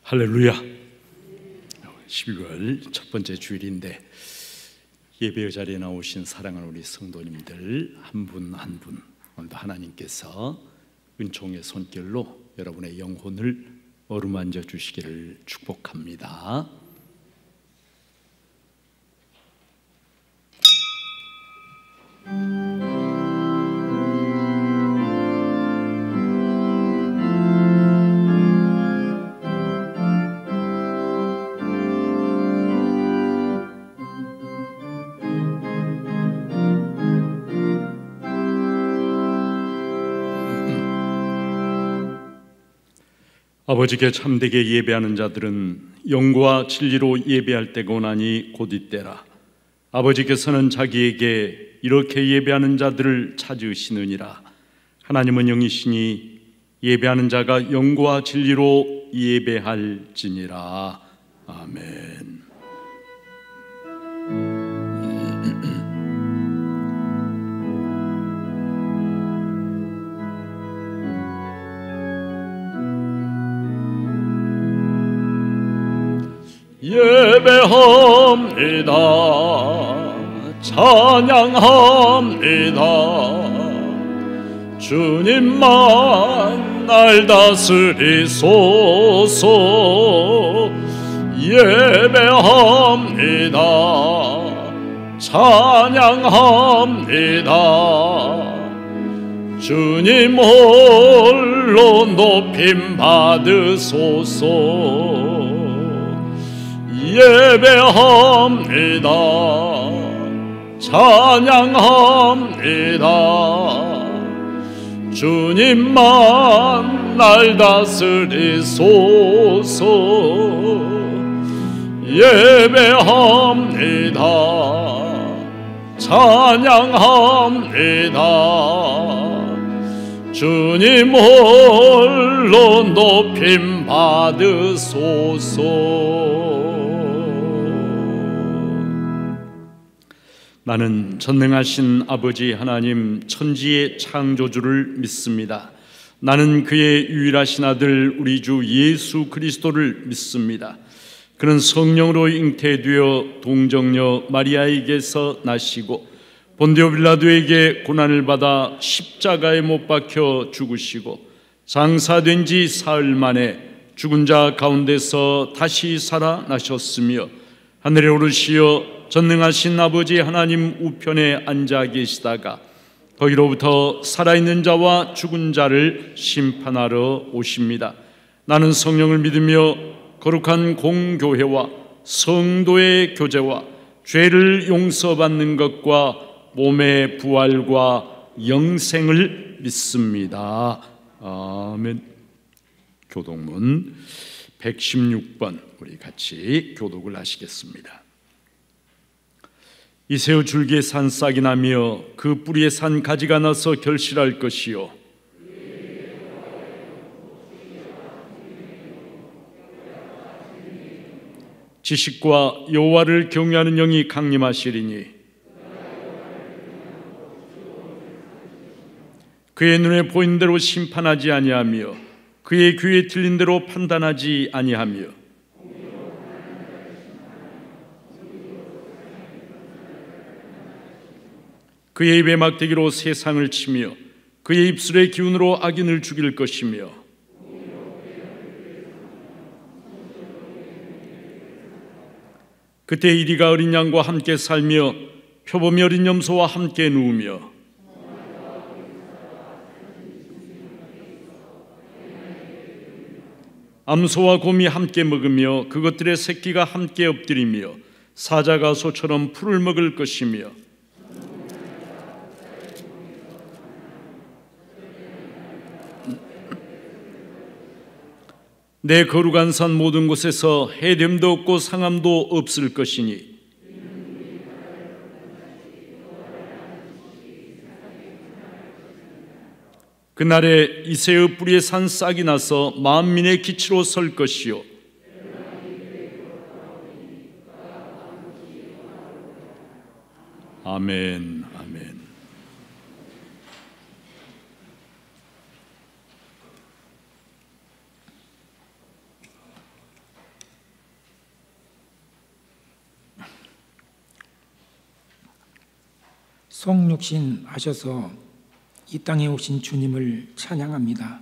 할렐루야. 12월 첫 번째 주일인데 예배 자리에 나오신 사랑하는 우리 성도님들 한 분 한 분 오늘도 하나님께서 은총의 손길로 여러분의 영혼을 어루만져 주시기를 축복합니다. 아버지께 참되게 예배하는 자들은 영과 진리로 예배할 때가 오나니 곧 이때라. 아버지께서는 자기에게 이렇게 예배하는 자들을 찾으시느니라. 하나님은 영이시니 예배하는 자가 영과 진리로 예배할지니라. 아멘. 예배합니다. 찬양합니다. 주님만 날 다스리소서. 예배합니다. 찬양합니다. 주님 홀로 높임 받으소서. 예배합니다. 찬양합니다. 주님만 날 다스리소서. 예배합니다. 찬양합니다. 주님 홀로 높임 받으소서. 나는 전능하신 아버지 하나님 천지의 창조주를 믿습니다. 나는 그의 유일하신 아들 우리 주 예수 그리스도를 믿습니다. 그는 성령으로 잉태되어 동정녀 마리아에게서 나시고 본디오 빌라도에게 고난을 받아 십자가에 못 박혀 죽으시고 장사된 지 사흘 만에 죽은 자 가운데서 다시 살아나셨으며 하늘에 오르시어 전능하신 아버지 하나님 우편에 앉아 계시다가 거기로부터 살아있는 자와 죽은 자를 심판하러 오십니다. 나는 성령을 믿으며 거룩한 공교회와 성도의 교제와 죄를 용서받는 것과 몸의 부활과 영생을 믿습니다. 아멘. 교독문 116번 우리 같이 교독을 하시겠습니다. 이새우 줄기에 산 싹이 나며 그 뿌리에 산 가지가 나서 결실할 것이요 지식과 여호와를 경외하는 영이 강림하시리니 그의 눈에 보이는 대로 심판하지 아니하며 그의 귀에 들린 대로 판단하지 아니하며 그의 입의 막대기로 세상을 치며 그의 입술의 기운으로 악인을 죽일 것이며 그때 이리가 어린 양과 함께 살며 표범이 어린 염소와 함께 누우며 암소와 곰이 함께 먹으며 그것들의 새끼가 함께 엎드리며 사자가 소처럼 풀을 먹을 것이며 내 거룩한 산 모든 곳에서 해됨도 없고 상함도 없을 것이니 그날에 이새의 뿌리에 산 싹이 나서 만민의 기치로 설 것이요 아멘. 아멘. 성육신 하셔서 이 땅에 오신 주님을 찬양합니다.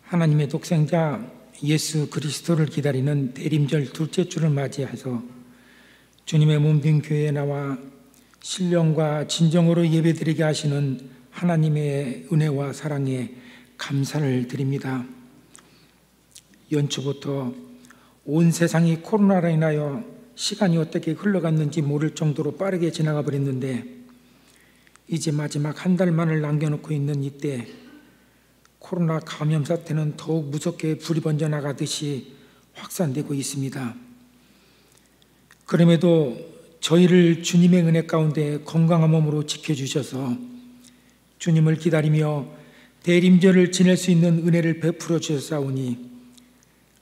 하나님의 독생자 예수 그리스도를 기다리는 대림절 둘째 주를 맞이해서 주님의 몸된 교회에 나와 신령과 진정으로 예배드리게 하시는 하나님의 은혜와 사랑에 감사를 드립니다. 연초부터 온 세상이 코로나로 인하여 시간이 어떻게 흘러갔는지 모를 정도로 빠르게 지나가 버렸는데, 이제 마지막 한 달만을 남겨놓고 있는 이때 코로나 감염 사태는 더욱 무섭게 불이 번져 나가듯이 확산되고 있습니다. 그럼에도 저희를 주님의 은혜 가운데 건강한 몸으로 지켜주셔서 주님을 기다리며 대림절을 지낼 수 있는 은혜를 베풀어 주셨사오니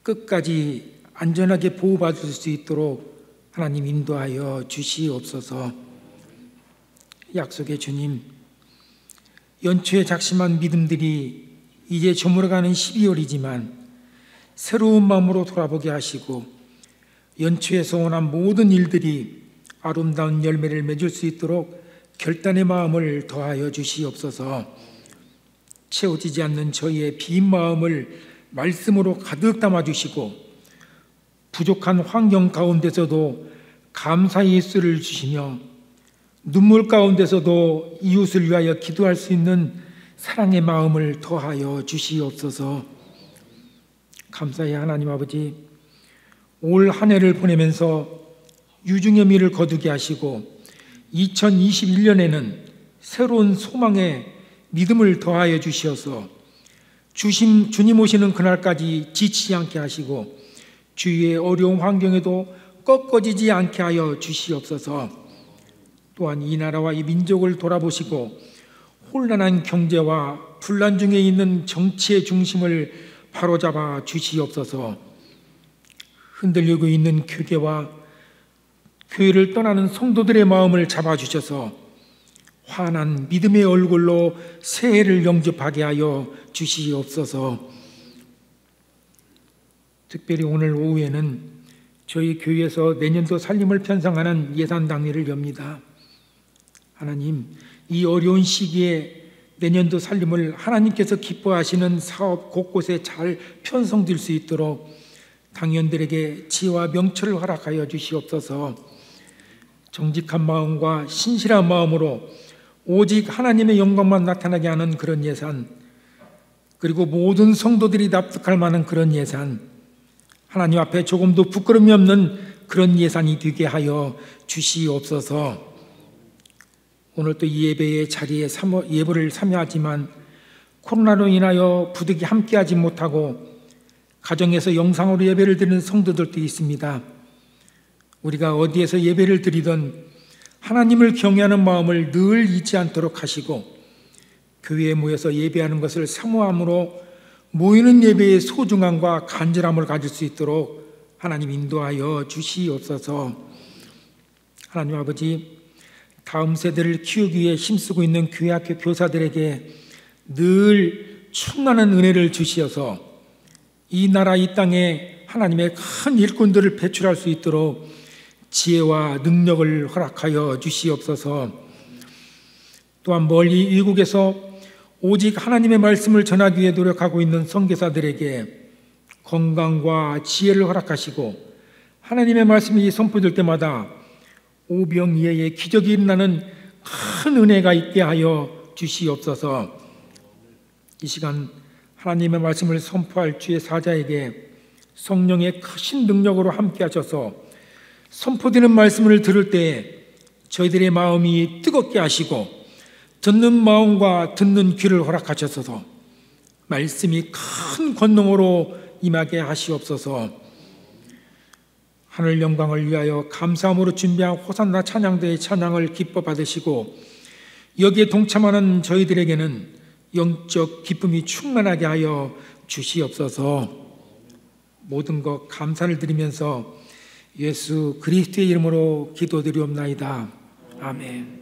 끝까지 안전하게 보호받을 수 있도록 하나님 인도하여 주시옵소서. 약속의 주님, 연초에 작심한 믿음들이 이제 저물어가는 12월이지만 새로운 마음으로 돌아보게 하시고 연초에 소원한 모든 일들이 아름다운 열매를 맺을 수 있도록 결단의 마음을 더하여 주시옵소서. 채워지지 않는 저희의 빈 마음을 말씀으로 가득 담아주시고 부족한 환경 가운데서도 감사의 예수를 주시며 눈물 가운데서도 이웃을 위하여 기도할 수 있는 사랑의 마음을 더하여 주시옵소서. 감사의 하나님 아버지, 올 한 해를 보내면서 유중의 미를 거두게 하시고 2021년에는 새로운 소망의 믿음을 더하여 주시어서 주님 오시는 그날까지 지치지 않게 하시고 주위의 어려운 환경에도 꺾어지지 않게 하여 주시옵소서. 또한 이 나라와 이 민족을 돌아보시고 혼란한 경제와 분란 중에 있는 정치의 중심을 바로잡아 주시옵소서. 흔들리고 있는 교회와 교회를 떠나는 성도들의 마음을 잡아주셔서 환한 믿음의 얼굴로 새해를 영접하게 하여 주시옵소서. 특별히 오늘 오후에는 저희 교회에서 내년도 살림을 편성하는 예산 당회를 엽니다. 하나님, 이 어려운 시기에 내년도 살림을 하나님께서 기뻐하시는 사업 곳곳에 잘 편성될 수 있도록 당연들에게 지혜와 명철을 허락하여 주시옵소서. 정직한 마음과 신실한 마음으로 오직 하나님의 영광만 나타나게 하는 그런 예산, 그리고 모든 성도들이 납득할 만한 그런 예산, 하나님 앞에 조금도 부끄러움이 없는 그런 예산이 되게 하여 주시옵소서. 오늘 또 이 예배의 자리에 예배를 참여하지만 코로나로 인하여 부득이 함께하지 못하고 가정에서 영상으로 예배를 드리는 성도들도 있습니다. 우리가 어디에서 예배를 드리든 하나님을 경외하는 마음을 늘 잊지 않도록 하시고 교회에 모여서 예배하는 것을 사모함으로 모이는 예배의 소중함과 간절함을 가질 수 있도록 하나님 인도하여 주시옵소서. 하나님 아버지, 다음 세대를 키우기 위해 힘쓰고 있는 교회 학교 교사들에게 늘 충만한 은혜를 주시어서 이 나라 이 땅에 하나님의 큰 일꾼들을 배출할 수 있도록 지혜와 능력을 허락하여 주시옵소서. 또한 멀리 이국에서 오직 하나님의 말씀을 전하기 위해 노력하고 있는 선교사들에게 건강과 지혜를 허락하시고 하나님의 말씀이 선포될 때마다 오병이어의 기적이 일어나는 큰 은혜가 있게 하여 주시옵소서. 이 시간 하나님의 말씀을 선포할 주의 사자에게 성령의 크신 능력으로 함께 하셔서 선포되는 말씀을 들을 때 저희들의 마음이 뜨겁게 하시고 듣는 마음과 듣는 귀를 허락하셔서 말씀이 큰 권능으로 임하게 하시옵소서. 하늘 영광을 위하여 감사함으로 준비한 호산나 찬양대의 찬양을 기뻐 받으시고 여기에 동참하는 저희들에게는 영적 기쁨이 충만하게 하여 주시옵소서. 모든 것 감사를 드리면서 예수 그리스도의 이름으로 기도드리옵나이다. 아멘.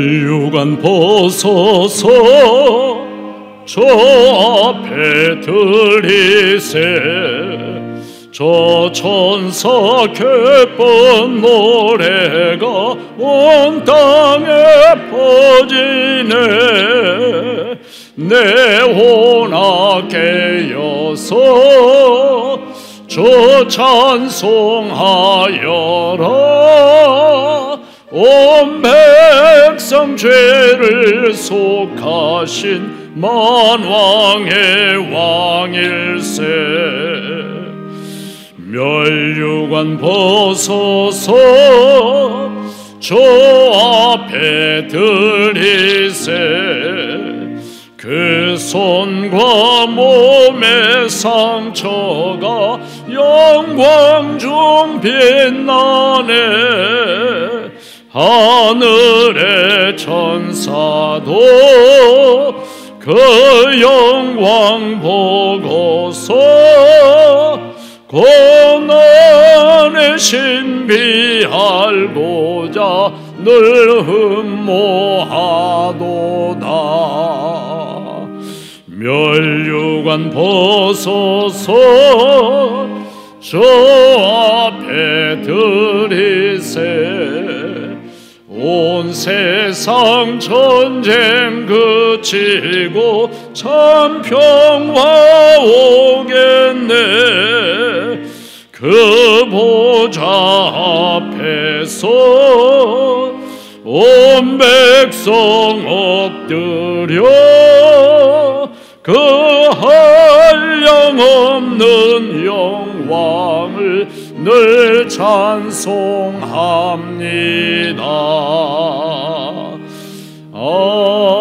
멸류관 벗어서 저 앞에 들이세 저 천사 기쁜 노래가 온 땅에 퍼지네 내 혼아 깨어서 저 찬송하여라 온 백성 죄를 속하신 만왕의 왕일세 멸류관 벗어서 저 앞에 들이세 그 손과 몸의 상처가 영광 중 빛나네 하늘의 천사도 그 영광 보고서 고난의 신비 알고자 늘 흠모하도다 멸류관 벗어서 저 앞에 들이세 온 세상 전쟁 그치고 참 평화 오겠네 그 보좌 앞에서 온 백성 엎드려 그 한량없는 영광을 늘 찬송합니다. 아멘.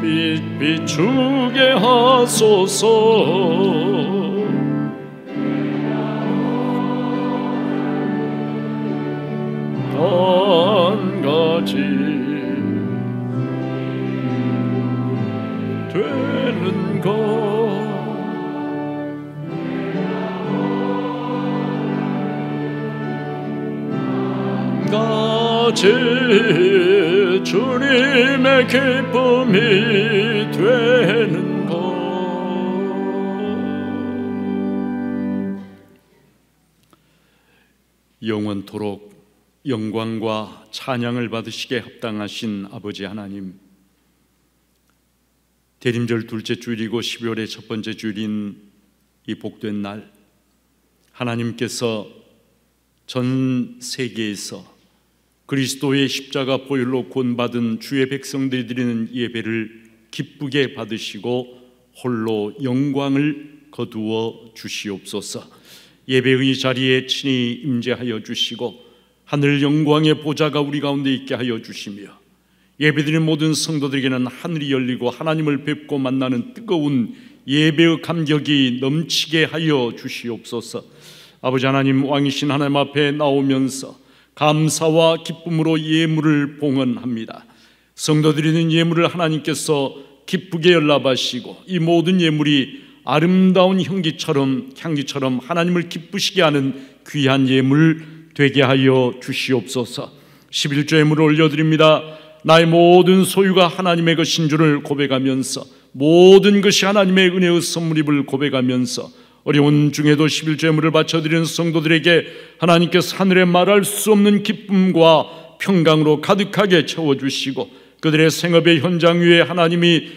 빛 비추게 하소서 한 가지 되는 것 같이 주님의 기쁨이 되는 것 영원토록 영광과 찬양을 받으시게 합당하신 아버지 하나님, 대림절 둘째 주일이고 12월의 첫 번째 주일인 이 복된 날, 하나님께서 전 세계에서 그리스도의 십자가 보혈로 구원받은 주의 백성들이 드리는 예배를 기쁘게 받으시고 홀로 영광을 거두어 주시옵소서. 예배의 자리에 친히 임재하여 주시고 하늘 영광의 보좌가 우리 가운데 있게 하여 주시며 예배드리는 모든 성도들에게는 하늘이 열리고 하나님을 뵙고 만나는 뜨거운 예배의 감격이 넘치게 하여 주시옵소서. 아버지 하나님, 왕이신 하나님 앞에 나오면서 감사와 기쁨으로 예물을 봉헌합니다. 성도들이 드리는 예물을 하나님께서 기쁘게 연락하시고 이 모든 예물이 아름다운 향기처럼 하나님을 기쁘시게 하는 귀한 예물 되게 하여 주시옵소서. 11조 예물을 올려드립니다. 나의 모든 소유가 하나님의 것인 줄을 고백하면서 모든 것이 하나님의 은혜의 선물임을 고백하면서 어려운 중에도 11조 예물을 바쳐드리는 성도들에게 하나님께서 하늘에 말할 수 없는 기쁨과 평강으로 가득하게 채워주시고 그들의 생업의 현장 위에 하나님이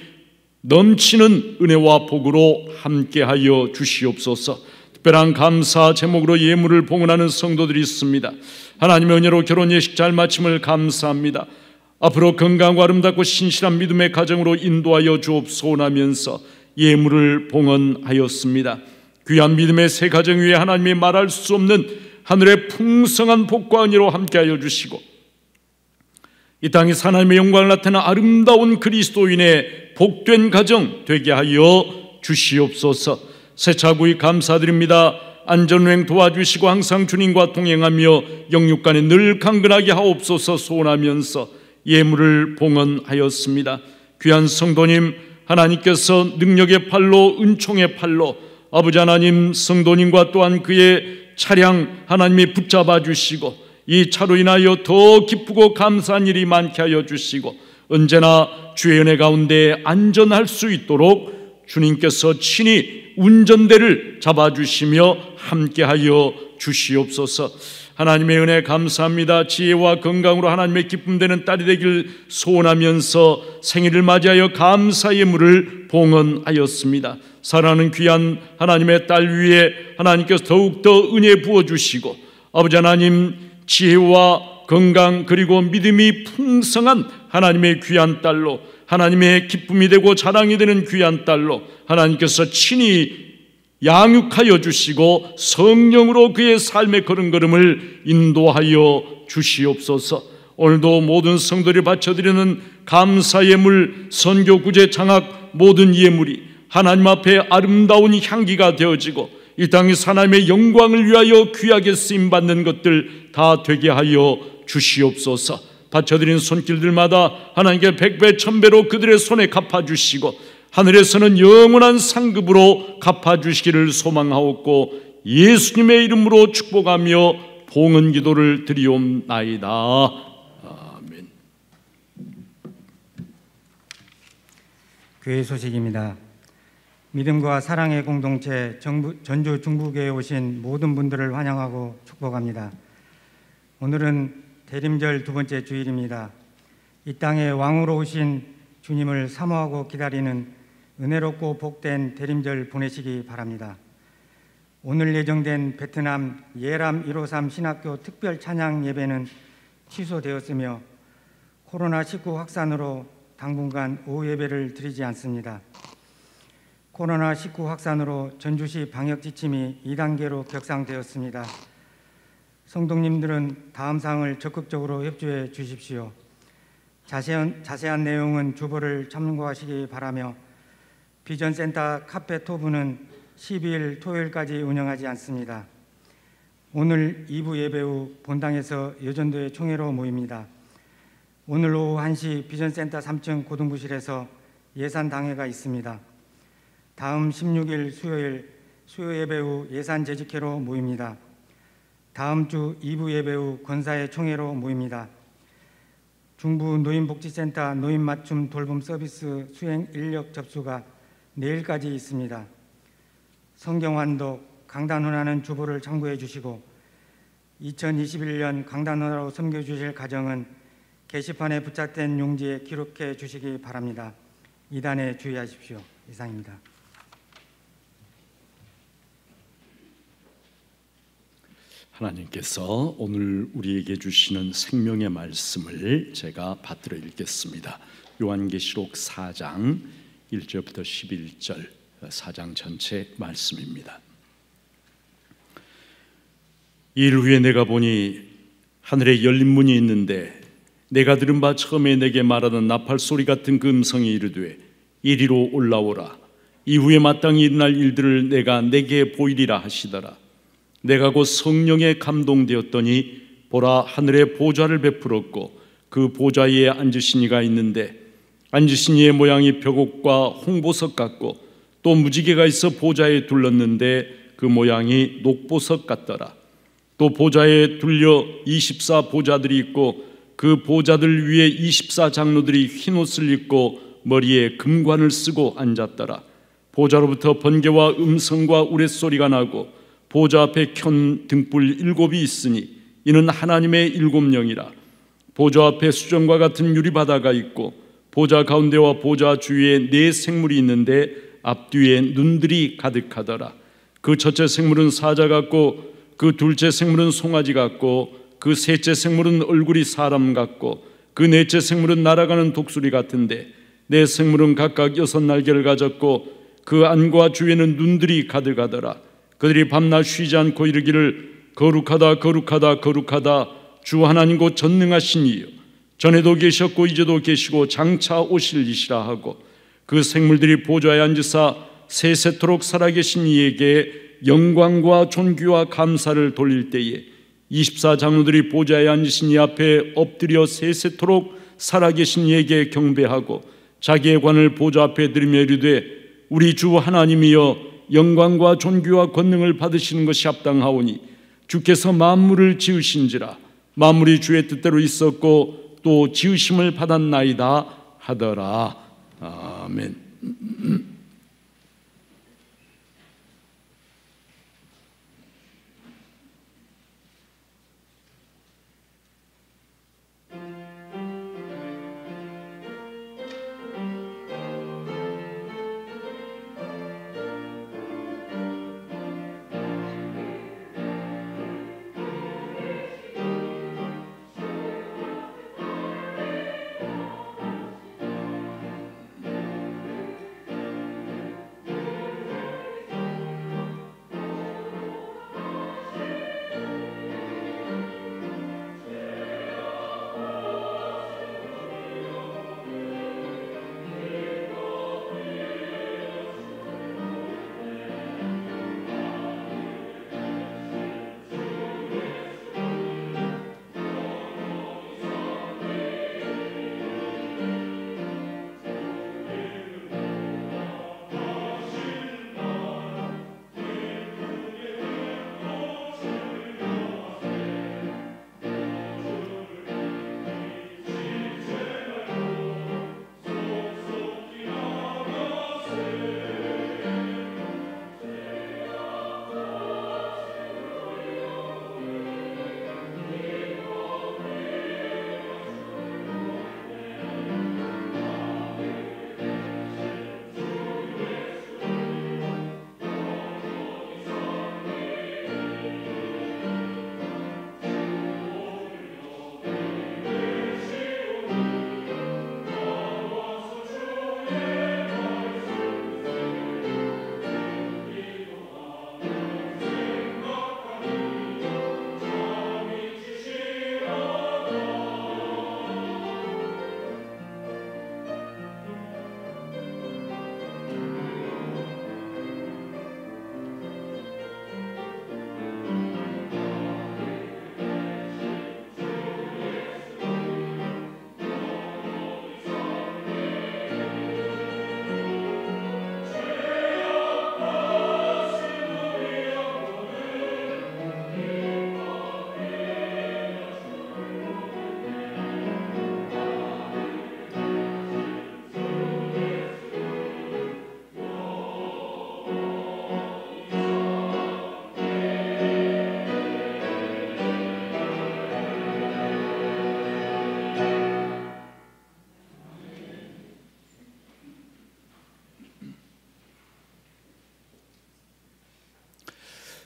넘치는 은혜와 복으로 함께하여 주시옵소서. 특별한 감사 제목으로 예물을 봉헌하는 성도들이 있습니다. 하나님의 은혜로 결혼 예식 잘 마침을 감사합니다. 앞으로 건강과 아름답고 신실한 믿음의 가정으로 인도하여 주옵소원하면서 예물을 봉헌하였습니다. 귀한 믿음의 새 가정 위에 하나님이 말할 수 없는 하늘의 풍성한 복과 은혜로 함께하여 주시고 이 땅에서 하나님의 영광을 나타내는 아름다운 그리스도인의 복된 가정 되게 하여 주시옵소서. 새차구이 감사드립니다. 안전운행 도와주시고 항상 주님과 동행하며 영육간에 늘 강건하게 하옵소서 소원하면서 예물을 봉헌하였습니다. 귀한 성도님, 하나님께서 능력의 팔로 은총의 팔로 아버지 하나님 성도님과 또한 그의 차량 하나님이 붙잡아 주시고 이 차로 인하여 더 기쁘고 감사한 일이 많게 하여 주시고 언제나 주의 은혜 가운데 안전할 수 있도록 주님께서 친히 운전대를 잡아주시며 함께하여 주시옵소서. 하나님의 은혜 감사합니다. 지혜와 건강으로 하나님의 기쁨 되는 딸이 되길 소원하면서 생일을 맞이하여 감사 예물을 봉헌하였습니다. 사랑하는 귀한 하나님의 딸 위에 하나님께서 더욱더 은혜 부어주시고 아버지 하나님 지혜와 건강 그리고 믿음이 풍성한 하나님의 귀한 딸로 하나님의 기쁨이 되고 자랑이 되는 귀한 딸로 하나님께서 친히 양육하여 주시고 성령으로 그의 삶의 걸음걸음을 인도하여 주시옵소서. 오늘도 모든 성도들이 바쳐드리는 감사 예물, 선교, 구제, 장학 모든 예물이 하나님 앞에 아름다운 향기가 되어지고 이 땅에서 하나님의 영광을 위하여 귀하게 쓰임받는 것들 다 되게 하여 주시옵소서. 바쳐드린 손길들마다 하나님께 백배 천배로 그들의 손에 갚아주시고 하늘에서는 영원한 상급으로 갚아주시기를 소망하옵고 예수님의 이름으로 축복하며 봉헌 기도를 드리옵나이다. 아멘. 교회 소식입니다. 믿음과 사랑의 공동체 전주 중부교회에 오신 모든 분들을 환영하고 축복합니다. 오늘은 대림절 두 번째 주일입니다. 이 땅에 왕으로 오신 주님을 사모하고 기다리는 은혜롭고 복된 대림절 보내시기 바랍니다. 오늘 예정된 베트남 예람 153 신학교 특별 찬양 예배는 취소되었으며 코로나19 확산으로 당분간 오후 예배를 드리지 않습니다. 코로나19 확산으로 전주시 방역 지침이 2단계로 격상되었습니다. 성도님들은 다음 사항을 적극적으로 협조해 주십시오. 자세한 내용은 주보를 참고하시기 바라며 비전센터 카페 토부는 12일 토요일까지 운영하지 않습니다. 오늘 2부 예배 후 본당에서 여전도의 총회로 모입니다. 오늘 오후 1시 비전센터 3층 고등부실에서 예산당회가 있습니다. 다음 16일 수요일 수요 예배 후 예산 재직회로 모입니다. 다음 주 2부 예배 후 권사의 총회로 모입니다. 중부 노인복지센터 노인 맞춤 돌봄 서비스 수행 인력 접수가 내일까지 있습니다. 성경 완독, 강단 헌화는 주보를 참고해 주시고 2021년 강단 헌화로 섬겨주실 가정은 게시판에 부착된 용지에 기록해 주시기 바랍니다. 이단에 주의하십시오. 이상입니다. 하나님께서 오늘 우리에게 주시는 생명의 말씀을 제가 받들어 읽겠습니다. 요한계시록 4장 1절부터 11절 4장 전체 말씀입니다. 이일 후에 내가 보니 하늘에 열린 문이 있는데 내가 들은 바 처음에 내게 말하던 나팔 소리 같은 그 음성이 이르되 이리로 올라오라. 이후에 마땅히 일어날 일들을 내가 내게 보이리라 하시더라. 내가 곧 성령에 감동되었더니 보라 하늘에 보좌를 베풀었고 그 보좌 위에 앉으신 이가 있는데 앉으신 이의 모양이 벽옥과 홍보석 같고 또 무지개가 있어 보좌에 둘렀는데 그 모양이 녹보석 같더라. 또 보좌에 둘려 24 보좌들이 있고 그 보좌들 위에 24 장로들이 흰 옷을 입고 머리에 금관을 쓰고 앉았더라. 보좌로부터 번개와 음성과 우레소리가 나고 보좌 앞에 켠 등불 7이 있으니 이는 하나님의 7영이라. 보좌 앞에 수정과 같은 유리바다가 있고 보좌 가운데와 보좌 주위에 4 생물이 있는데 앞뒤에 눈들이 가득하더라. 그 첫째 생물은 사자 같고 그 둘째 생물은 송아지 같고 그 셋째 생물은 얼굴이 사람 같고 그 넷째 생물은 날아가는 독수리 같은데 네 생물은 각각 6날개를 가졌고 그 안과 주위에는 눈들이 가득하더라. 그들이 밤낮 쉬지 않고 이르기를 거룩하다 거룩하다 거룩하다 주 하나님 곧 전능하신 이요 전에도 계셨고 이제도 계시고 장차 오실 이시라 하고 그 생물들이 보좌에 앉으사 세세토록 살아계신 이에게 영광과 존귀와 감사를 돌릴 때에 24장로들이 보좌에 앉으신 이 앞에 엎드려 세세토록 살아계신 이에게 경배하고 자기의 관을 보좌 앞에 들이며 이르되 우리 주 하나님이여 영광과 존귀와 권능을 받으시는 것이 합당하오니 주께서 만물을 지으신지라 만물이 주의 뜻대로 있었고 또 지으심을 받았나이다 하더라. 아멘.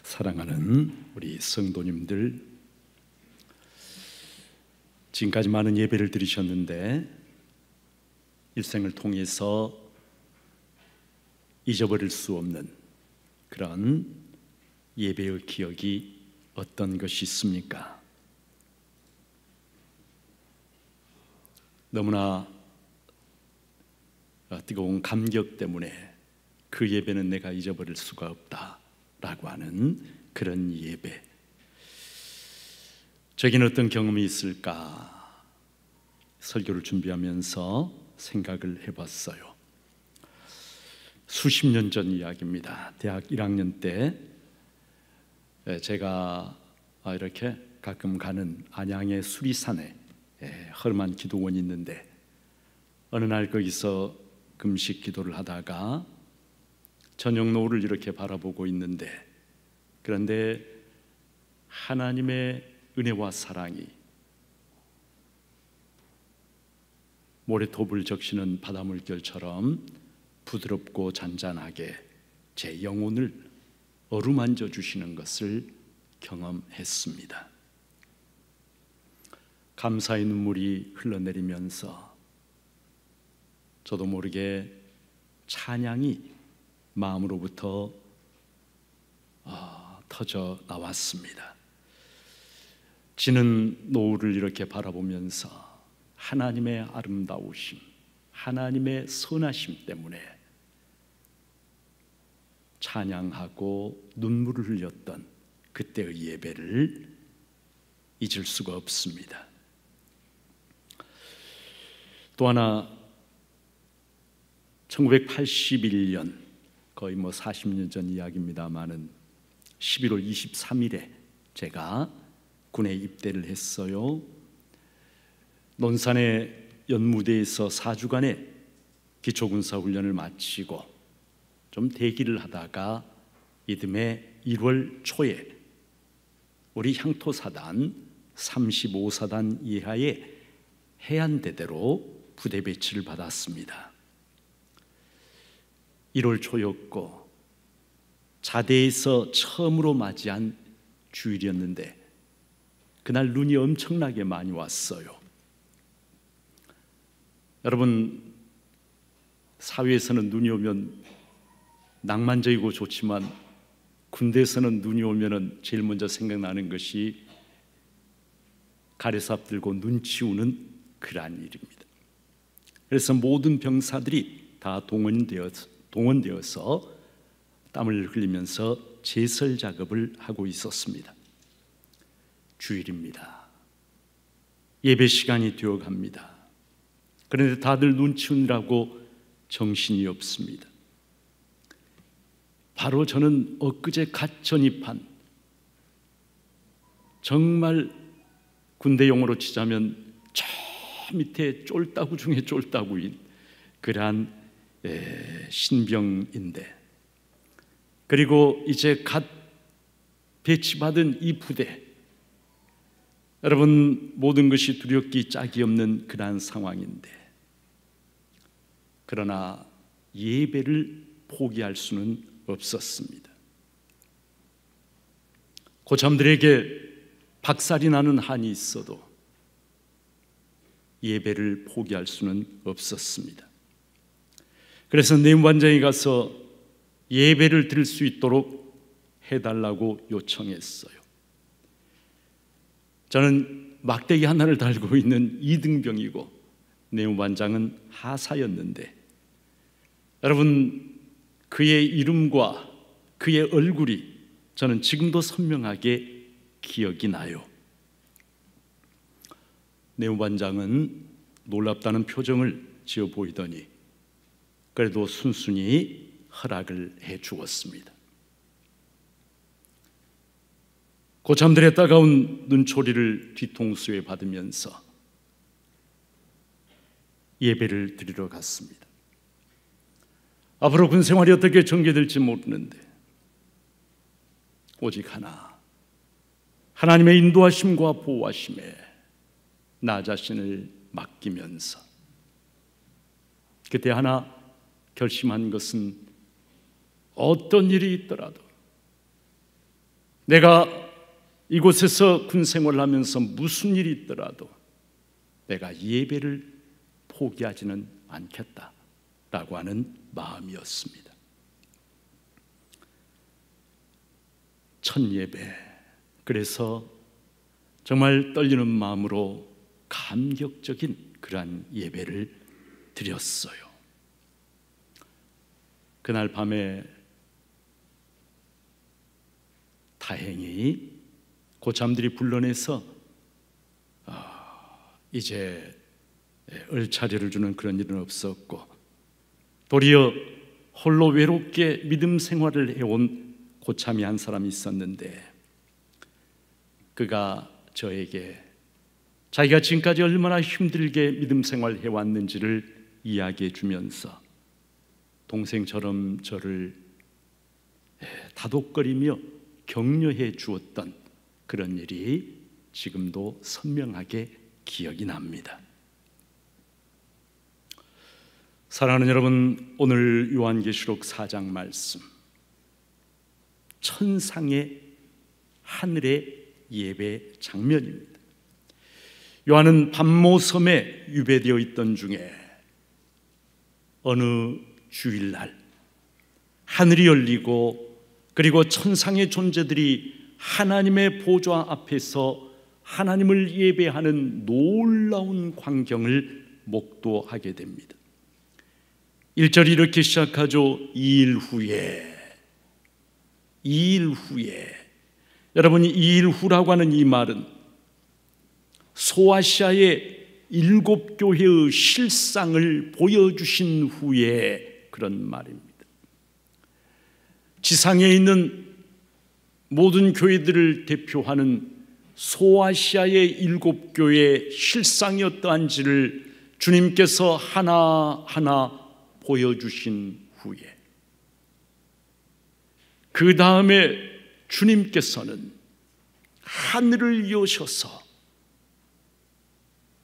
사랑하는 우리 성도님들, 지금까지 많은 예배를 드리셨는데 일생을 통해서 잊어버릴 수 없는 그런 예배의 기억이 어떤 것이 있습니까? 너무나 뜨거운 감격 때문에 그 예배는 내가 잊어버릴 수가 없다라고 하는 그런 예배. 저에게는 어떤 경험이 있을까 설교를 준비하면서 생각을 해봤어요. 수십 년 전 이야기입니다. 대학 1학년 때 제가 이렇게 가끔 가는 안양의 수리산에 허름한 기도원이 있는데 어느 날 거기서 금식 기도를 하다가 저녁 노을을 이렇게 바라보고 있는데, 그런데 하나님의 은혜와 사랑이 모래톱을 적시는 바닷물결처럼 부드럽고 잔잔하게 제 영혼을 어루만져 주시는 것을 경험했습니다. 감사의 눈물이 흘러내리면서 저도 모르게 찬양이 마음으로부터 터져 나왔습니다. 지는 노을을 이렇게 바라보면서 하나님의 아름다우심, 하나님의 선하심 때문에 찬양하고 눈물을 흘렸던 그때의 예배를 잊을 수가 없습니다. 또 하나 1981년 거의 40년 전 이야기입니다마는 11월 23일에 제가 군에 입대를 했어요. 논산의 연무대에서 4주간의 기초군사훈련을 마치고 좀 대기를 하다가 이듬해 1월 초에 우리 향토사단 35사단 이하의 해안대대로 부대 배치를 받았습니다. 1월 초였고 자대에서 처음으로 맞이한 주일이었는데 그날 눈이 엄청나게 많이 왔어요. 여러분, 사회에서는 눈이 오면 낭만적이고 좋지만 군대에서는 눈이 오면 제일 먼저 생각나는 것이 가래삽 들고 눈 치우는 그러한 일입니다. 그래서 모든 병사들이 다 동원되어서 땀을 흘리면서 제설 작업을 하고 있었습니다. 주일입니다. 예배 시간이 되어갑니다. 그런데 다들 눈 치우느라고 정신이 없습니다. 바로 저는 엊그제 갓 전입한, 정말 군대 용어로 치자면 저 밑에 쫄따구 중에 쫄따구인 그러한 신병인데, 그리고 이제 갓 배치받은 이 부대, 여러분 모든 것이 두렵기 짝이 없는 그러한 상황인데, 그러나 예배를 포기할 수는 없었습니다. 고참들에게 박살이 나는 한이 있어도 예배를 포기할 수는 없었습니다. 그래서 내무반장에 가서 예배를 드릴 수 있도록 해달라고 요청했어요. 저는 막대기 하나를 달고 있는 이등병이고 내무반장은 하사였는데, 여러분 그의 이름과 그의 얼굴이 저는 지금도 선명하게 기억이 나요. 내무반장은 놀랍다는 표정을 지어 보이더니 그래도 순순히 허락을 해 주었습니다. 고참들의 따가운 눈초리를 뒤통수에 받으면서 예배를 드리러 갔습니다. 앞으로 군 생활이 어떻게 전개될지 모르는데 오직 하나, 하나님의 인도하심과 보호하심에 나 자신을 맡기면서 그때 하나 결심한 것은, 어떤 일이 있더라도 내가 이곳에서 군 생활을 하면서 무슨 일이 있더라도 내가 예배를 포기하지는 않겠다라고 하는 마음이었습니다. 첫 예배, 그래서 정말 떨리는 마음으로 감격적인 그러한 예배를 드렸어요. 그날 밤에 다행히 고참들이 불러내서 이제 을차례를 주는 그런 일은 없었고, 도리어 홀로 외롭게 믿음 생활을 해온 고참이 한 사람이 있었는데, 그가 저에게 자기가 지금까지 얼마나 힘들게 믿음 생활을 해왔는지를 이야기해 주면서 동생처럼 저를 다독거리며 격려해 주었던 그런 일이 지금도 선명하게 기억이 납니다. 사랑하는 여러분, 오늘 요한계시록 4장 말씀, 천상의 하늘의 예배 장면입니다. 요한은 반모섬에 유배되어 있던 중에 어느 주일날 하늘이 열리고 그리고 천상의 존재들이 하나님의 보좌 앞에서 하나님을 예배하는 놀라운 광경을 목도하게 됩니다. 1절이 이렇게 시작하죠. 2일 후에. 여러분, 2일 후라고 하는 이 말은 소아시아의 7교회의 실상을 보여주신 후에 그런 말입니다. 지상에 있는 모든 교회들을 대표하는 소아시아의 7교회의 실상이 어떠한지를 주님께서 하나하나 보여주신 후에 그 다음에 주님께서는 하늘을 여셔서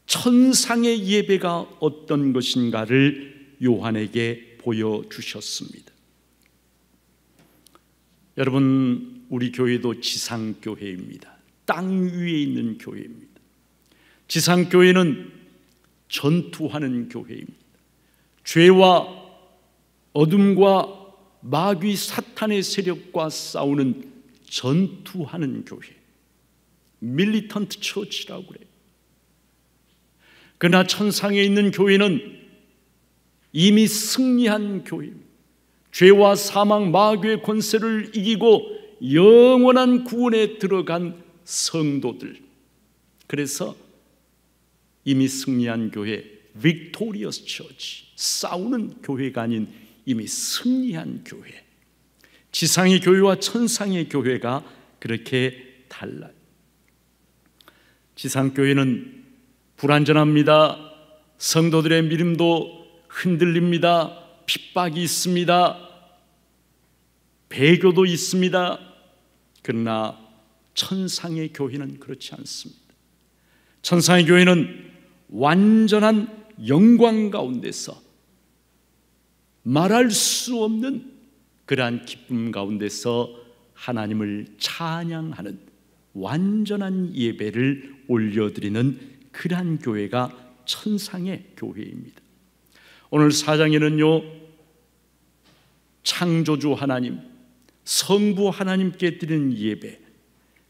천상의 예배가 어떤 것인가를 요한에게 보여주셨습니다. 여러분, 우리 교회도 지상교회입니다. 땅 위에 있는 교회입니다. 지상교회는 전투하는 교회입니다. 죄와 어둠과 마귀 사탄의 세력과 싸우는 전투하는 교회, 밀리턴트 처치라고 그래요. 그러나 천상에 있는 교회는 이미 승리한 교회입니다. 죄와 사망, 마귀의 권세를 이기고 영원한 구원에 들어간 성도들. 그래서 이미 승리한 교회, 빅토리어스 처치, 싸우는 교회가 아닌 이미 승리한 교회. 지상의 교회와 천상의 교회가 그렇게 달라요. 지상교회는 불완전합니다. 성도들의 믿음도 흔들립니다. 핍박이 있습니다. 배교도 있습니다. 그러나 천상의 교회는 그렇지 않습니다. 천상의 교회는 완전한 영광 가운데서 말할 수 없는 그러한 기쁨 가운데서 하나님을 찬양하는 완전한 예배를 올려드리는 그러한 교회가 천상의 교회입니다. 오늘 4장에는요, 창조주 하나님, 성부 하나님께 드리는 예배,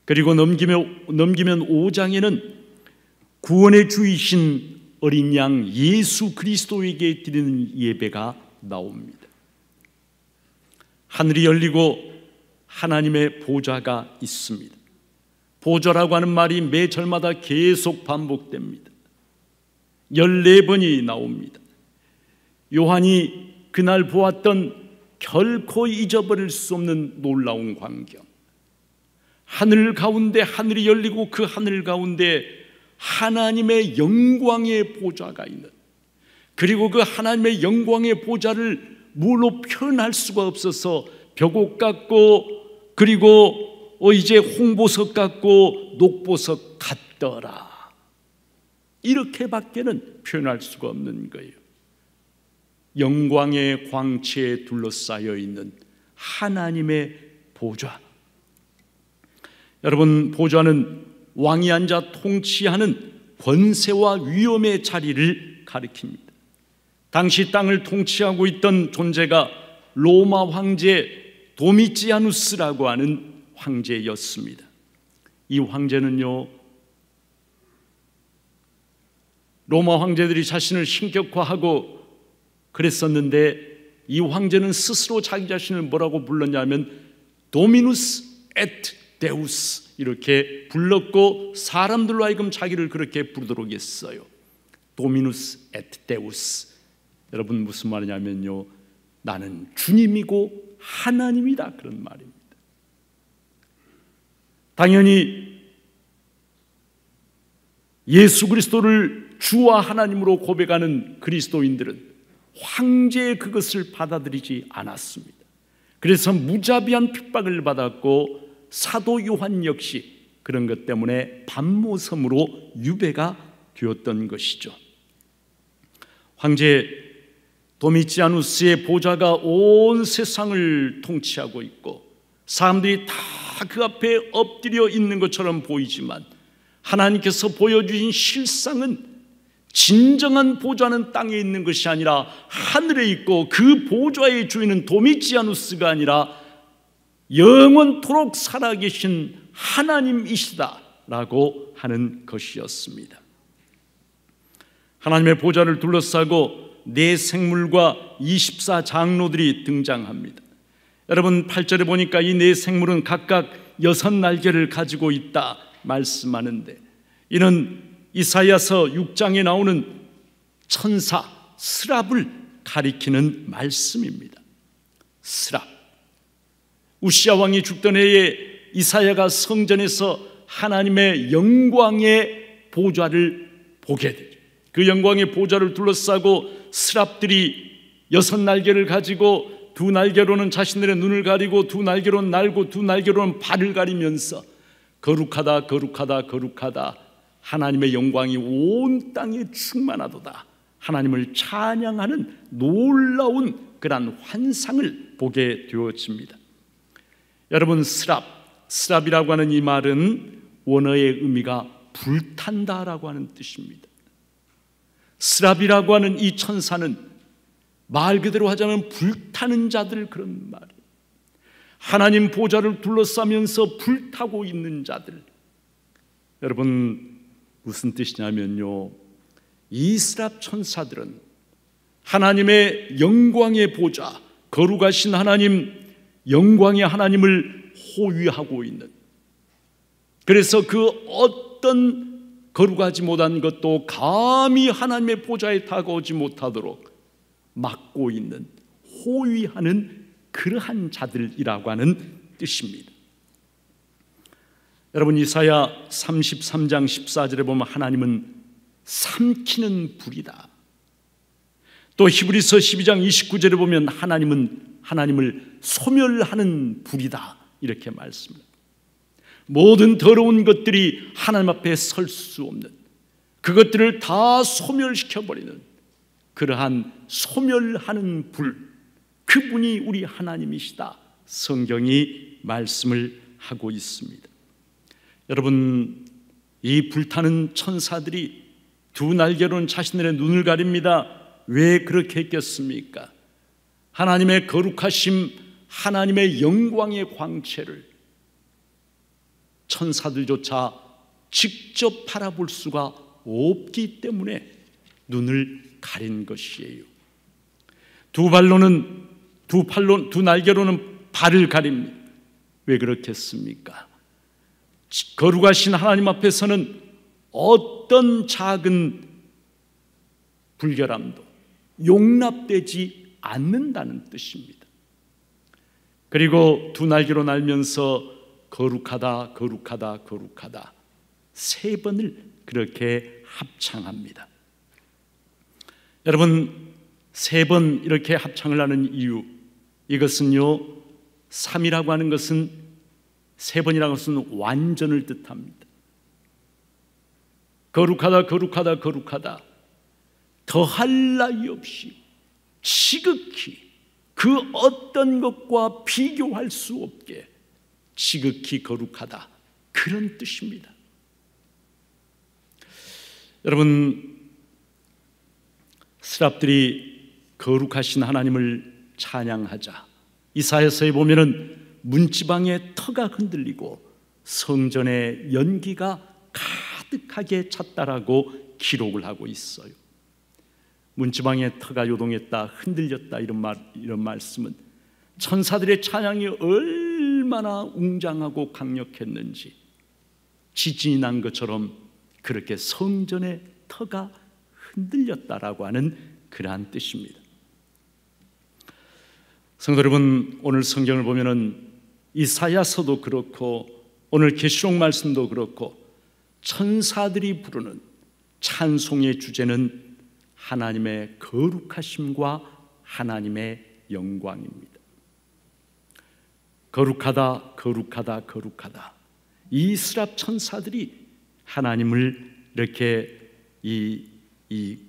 그리고 넘기면 5장에는 구원의 주이신 어린 양 예수 그리스도에게 드리는 예배가 나옵니다. 하늘이 열리고 하나님의 보좌가 있습니다. 보좌라고 하는 말이 매 절마다 계속 반복됩니다. 14번이 나옵니다. 요한이 그날 보았던 결코 잊어버릴 수 없는 놀라운 광경, 하늘 가운데 하늘이 열리고 그 하늘 가운데 하나님의 영광의 보좌가 있는, 그리고 그 하나님의 영광의 보좌를 물로 표현할 수가 없어서 벽옥 같고, 그리고 이제 홍보석 같고 녹보석 같더라, 이렇게밖에는 표현할 수가 없는 거예요. 영광의 광채에 둘러싸여 있는 하나님의 보좌. 여러분, 보좌는 왕이 앉아 통치하는 권세와 위엄의 자리를 가리킵니다. 당시 땅을 통치하고 있던 존재가 로마 황제 도미치아누스라고 하는 황제였습니다. 이 황제는요, 로마 황제들이 자신을 신격화하고 그랬었는데, 이 황제는 스스로 자기 자신을 뭐라고 불렀냐면 도미누스 에트 데우스 이렇게 불렀고, 사람들로 하여금 자기를 그렇게 부르도록 했어요. 도미누스 에트 데우스. 여러분, 무슨 말이냐면요, 나는 주님이고 하나님이다, 그런 말입니다. 당연히 예수 그리스도를 주와 하나님으로 고백하는 그리스도인들은 황제의 그것을 받아들이지 않았습니다. 그래서 무자비한 핍박을 받았고, 사도 요한 역시 그런 것 때문에 반모섬으로 유배가 되었던 것이죠. 황제 도미치아누스의 보좌가 온 세상을 통치하고 있고, 사람들이 다 그 앞에 엎드려 있는 것처럼 보이지만 하나님께서 보여주신 실상은 진정한 보좌는 땅에 있는 것이 아니라 하늘에 있고 그 보좌의 주인은 도미지아누스가 아니라 영원토록 살아계신 하나님이시다라고 하는 것이었습니다. 하나님의 보좌를 둘러싸고 네 생물과 24장로들이 등장합니다. 여러분 8절에 보니까 이 네 생물은 각각 6날개를 가지고 있다 말씀하는데, 이는 이사야서 6장에 나오는 천사 스랍을 가리키는 말씀입니다. 스랍. 우시야 왕이 죽던 해에 이사야가 성전에서 하나님의 영광의 보좌를 보게 되죠. 그 영광의 보좌를 둘러싸고 스랍들이 6날개를 가지고 2날개로는 자신들의 눈을 가리고 2날개로는 날고 2날개로는 발을 가리면서 거룩하다 거룩하다 거룩하다, 하나님의 영광이 온 땅에 충만하도다, 하나님을 찬양하는 놀라운 그러한 환상을 보게 되어집니다. 여러분, 스랍이라고 하는 이 말은 원어의 의미가 불탄다라고 하는 뜻입니다. 스랍이라고 하는 이 천사는 말 그대로 하자면 불타는 자들, 그런 말이에요. 하나님 보좌를 둘러싸면서 불타고 있는 자들. 여러분, 무슨 뜻이냐면요, 이 스랍 천사들은 하나님의 영광의 보좌, 거룩하신 하나님, 영광의 하나님을 호위하고 있는, 그래서 그 어떤 거룩하지 못한 것도 감히 하나님의 보좌에 다가오지 못하도록 막고 있는, 호위하는 그러한 자들이라고 하는 뜻입니다. 여러분, 이사야 33장 14절에 보면 하나님은 삼키는 불이다. 또 히브리서 12장 29절에 보면 하나님을 소멸하는 불이다, 이렇게 말씀합니다. 모든 더러운 것들이 하나님 앞에 설 수 없는, 그것들을 다 소멸시켜버리는 그러한 소멸하는 불, 그분이 우리 하나님이시다, 성경이 말씀을 하고 있습니다. 여러분, 이 불타는 천사들이 2날개로는 자신들의 눈을 가립니다. 왜 그렇게 했겠습니까? 하나님의 거룩하심, 하나님의 영광의 광채를 천사들조차 직접 바라볼 수가 없기 때문에 눈을 가린 것이에요. 2날개로는 발을 가립니다. 왜 그렇겠습니까? 거룩하신 하나님 앞에서는 어떤 작은 불결함도 용납되지 않는다는 뜻입니다. 그리고 2날개로 날면서 거룩하다 거룩하다 거룩하다 3번을 그렇게 합창합니다. 여러분, 3번 이렇게 합창을 하는 이유, 이것은요, 3이라고 하는 것은, 3번이라는 것은 완전을 뜻합니다. 거룩하다 거룩하다 거룩하다, 더할 나위 없이 지극히 그 어떤 것과 비교할 수 없게 지극히 거룩하다, 그런 뜻입니다. 여러분, 스랍들이 거룩하신 하나님을 찬양하자 이사야서에 보면은 문지방의 터가 흔들리고 성전의 연기가 가득하게 찼다라고 기록을 하고 있어요. 문지방의 터가 요동했다, 흔들렸다, 이런 말씀은 천사들의 찬양이 얼마나 웅장하고 강력했는지, 지진이 난 것처럼 그렇게 성전의 터가 흔들렸다라고 하는 그러한 뜻입니다. 성도 여러분, 오늘 성경을 보면은 이사야서도 그렇고 오늘 계시록 말씀도 그렇고 천사들이 부르는 찬송의 주제는 하나님의 거룩하심과 하나님의 영광입니다. 거룩하다 거룩하다 거룩하다, 이 스랍 천사들이 하나님을 이렇게 이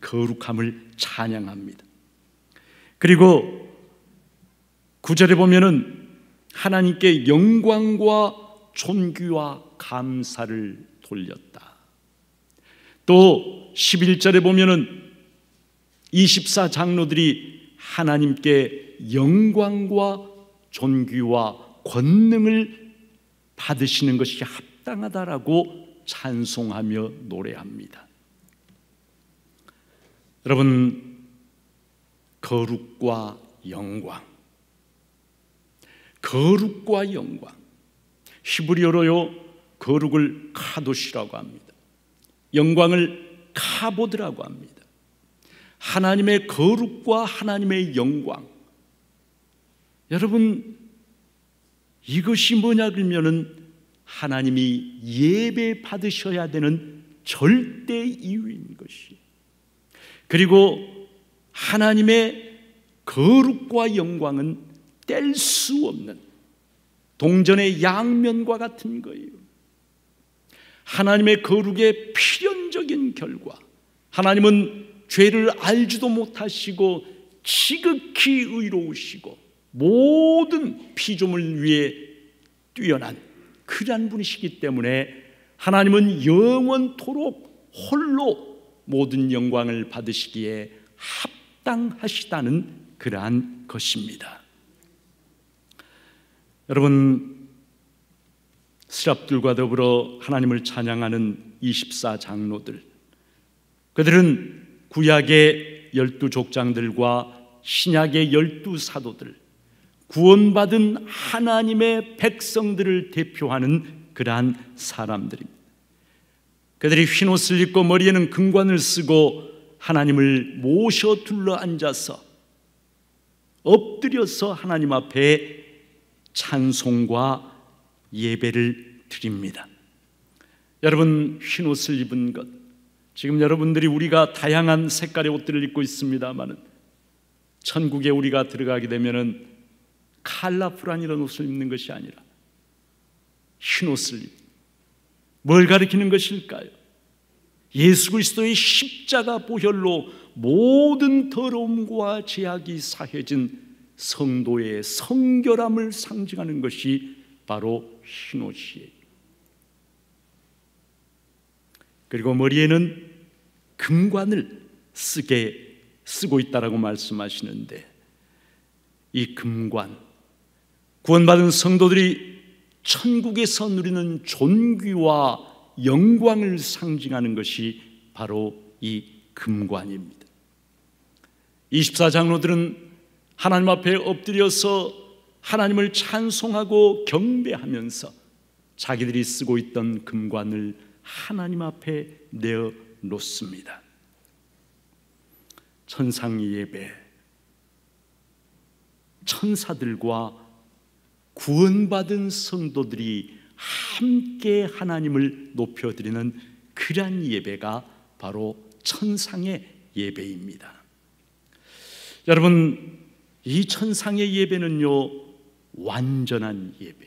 거룩함을 찬양합니다. 그리고 9절에 보면은 하나님께 영광과 존귀와 감사를 돌렸다. 또 11절에 보면은 24장로들이 하나님께 영광과 존귀와 권능을 받으시는 것이 합당하다라고 찬송하며 노래합니다. 여러분, 거룩과 영광, 거룩과 영광, 히브리어로요 거룩을 카도시라고 합니다. 영광을 카보드라고 합니다. 하나님의 거룩과 하나님의 영광, 여러분 이것이 뭐냐 그러면은 하나님이 예배 받으셔야 되는 절대 이유인 것이, 그리고 하나님의 거룩과 영광은 뗄 수 없는 동전의 양면과 같은 거예요. 하나님의 거룩의 필연적인 결과, 하나님은 죄를 알지도 못하시고 지극히 의로우시고 모든 피조물 위에 뛰어난 그러한 분이시기 때문에 하나님은 영원토록 홀로 모든 영광을 받으시기에 합당하시다는 그러한 것입니다. 여러분, 스랍들과 더불어 하나님을 찬양하는 24장로들, 그들은 구약의 12족장들과 신약의 12사도들, 구원받은 하나님의 백성들을 대표하는 그러한 사람들입니다. 그들이 흰옷을 입고 머리에는 금관을 쓰고 하나님을 모셔 둘러 앉아서 엎드려서 하나님 앞에 찬송과 예배를 드립니다. 여러분, 흰옷을 입은 것, 지금 여러분들이 우리가 다양한 색깔의 옷들을 입고 있습니다만 천국에 우리가 들어가게 되면은 컬러풀한 이런 옷을 입는 것이 아니라 흰옷을 입는, 뭘 가리키는 것일까요? 예수 그리스도의 십자가 보혈로 모든 더러움과 죄악이 사해진 성도의 성결함을 상징하는 것이 바로 흰옷이에요. 그리고 머리에는 금관을 쓰고 있다라고 말씀하시는데, 이 금관, 구원받은 성도들이 천국에서 누리는 존귀와 영광을 상징하는 것이 바로 이 금관입니다. 24장로들은 하나님 앞에 엎드려서 하나님을 찬송하고 경배하면서 자기들이 쓰고 있던 금관을 하나님 앞에 내어 놓습니다. 천상 예배, 천사들과 구원받은 성도들이 함께 하나님을 높여드리는 그러한 예배가 바로 천상의 예배입니다. 여러분, 이 천상의 예배는요 완전한 예배,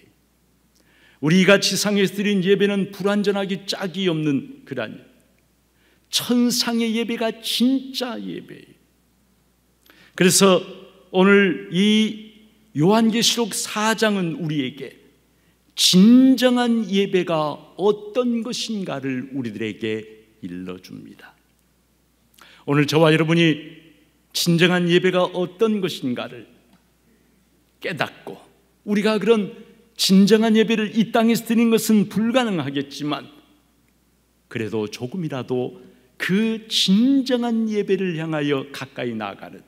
우리가 지상에서 드린 예배는 불완전하기 짝이 없는 그러한 예배, 천상의 예배가 진짜 예배예요. 그래서 오늘 이 요한계시록 4장은 우리에게 진정한 예배가 어떤 것인가를 우리들에게 일러줍니다. 오늘 저와 여러분이 진정한 예배가 어떤 것인가를 깨닫고, 우리가 그런 진정한 예배를 이 땅에서 드리는 것은 불가능하겠지만 그래도 조금이라도 그 진정한 예배를 향하여 가까이 나아가는